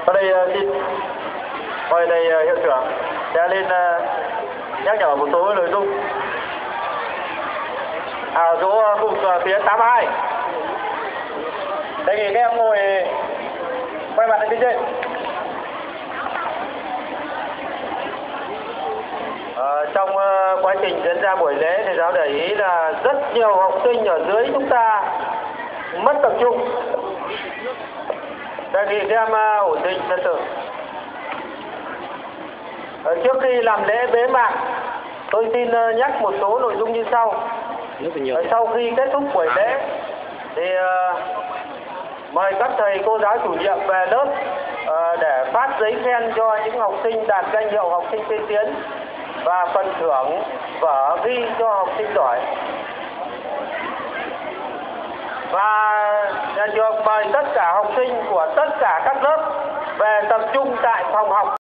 Ở đây xin mời thầy hiệu trưởng sẽ lên nhắc nhở một số nội dung. Số cục phía 82. Đề nghị các em ngồi quay mặt lên phía trên. Trong quá trình diễn ra buổi lễ, thầy giáo để ý là rất nhiều học sinh ở dưới chúng ta mất tập trung. Đề nghị các em ổn định trật tự. Trước khi làm lễ bế mạc, tôi xin nhắc một số nội dung như sau. Sau khi kết thúc buổi lễ thì mời các thầy cô giáo chủ nhiệm về lớp để phát giấy khen cho những học sinh đạt danh hiệu học sinh tiên tiến và phần thưởng vở ghi cho học sinh giỏi. Và nhà trường mời tất cả học sinh của tất cả các lớp về tập trung tại phòng học.